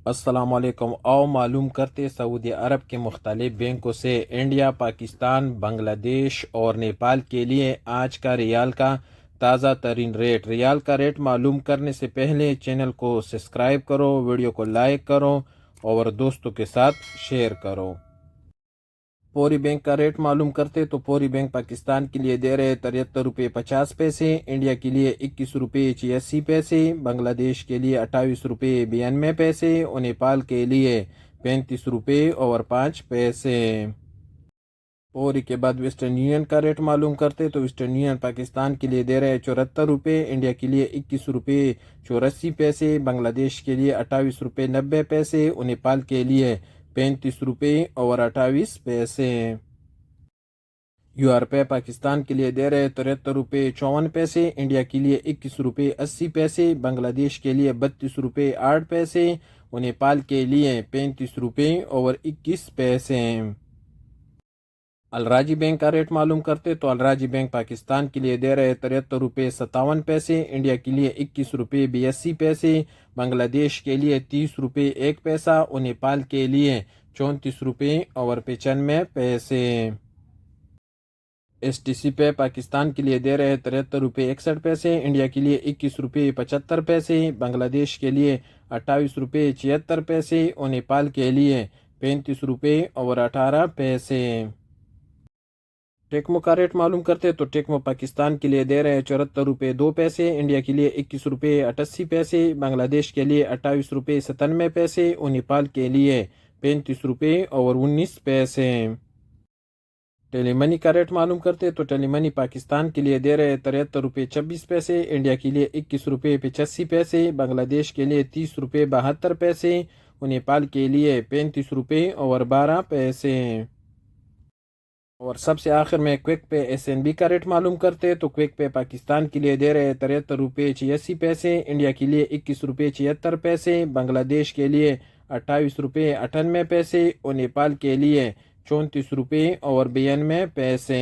السلام علیکم۔ آؤ معلوم کرتے سعودی عرب کے مختلف بینکوں سے انڈیا، پاکستان، بنگلہ دیش اور نیپال کے لیے آج کا ریال کا تازہ ترین ریٹ۔ ریال کا ریٹ معلوم کرنے سے پہلے چینل کو سبسکرائب کرو، ویڈیو کو لائک کرو اور دوستوں کے ساتھ شیئر کرو۔ پوری بینک کا ریٹ معلوم کرتے تو پوری بینک پاکستان کے لیے دے رہے 73 روپے 50 پیسے، انڈیا کے لیے 21 روپے 86 پیسے، بنگلہ دیش کے لیے 28 روپے 92 پیسے اور نیپال کے لیے 35 روپے اور 5 پیسے۔ پوری کے بعد ویسٹرن یونین کا ریٹ معلوم کرتے تو ویسٹرن یونین پاکستان کے لیے دے رہے 74 روپے، انڈیا کے لیے 21 روپے 84 پیسے، بنگلہ دیش کے لیے 28 روپے 90 پیسے اور نیپال کے لیے 35 روپے اور 28 پیسے۔ یو روپے پاکستان کے لیے دے رہے 73 روپے 54 پیسے، انڈیا کے لیے 21 روپے 80 پیسے، بنگلہ دیش کے لیے 32 روپے 8 پیسے اور نیپال کے لیے 35 روپے اور 21 پیسے۔ الراجی بینک کا ریٹ معلوم کرتے تو الراجی بینک پاکستان کے لیے دے رہے 73 روپے 57 پیسے، انڈیا کے لیے 21 روپے 82 پیسے، بنگلہ دیش کے لیے 30 روپے 1 پیسہ اور نیپال کے لیے 34 روپے اور 95 پیسے۔ ایس ٹی سی پے پاکستان کے لیے دے رہے 73 روپے 61 پیسے، انڈیا کے لیے 21 روپے 75 پیسے، بنگلہ دیش کے لیے 28 روپے 76 پیسے اور نیپال کے لیے 35 روپے اور 18 پیسے۔ ٹیکمو کا ریٹ معلوم کرتے تو ٹیکمو پاکستان کے لیے دے رہے 74 روپے 2 پیسے، انڈیا کے لیے 21 روپے 88 پیسے، بنگلہ دیش کے لیے 28 روپے 97 پیسے اور نیپال کے لیے 35 روپے اور 19 پیسے۔ ٹیلی منی کا ریٹ معلوم کرتے تو ٹیلی منی پاکستان کے لیے دے رہے 73 روپے 26 پیسے، انڈیا کے لیے 21 روپے 85 پیسے، بنگلہ دیش کے لیے 30 روپے 72 پیسے اور نیپال کے لیے 35 روپے اور 12 پیسے۔ اور سب سے آخر میں quick pay S N B کا ریٹ معلوم کرتے تو کوئک پے پاکستان کے لیے دے رہے 73 روپے 86 پیسے، انڈیا کے لیے 21 روپے 76 پیسے، بنگلہ دیش کے لیے 28 روپے 98 پیسے اور نیپال کے لیے 34 روپے اور 92 پیسے۔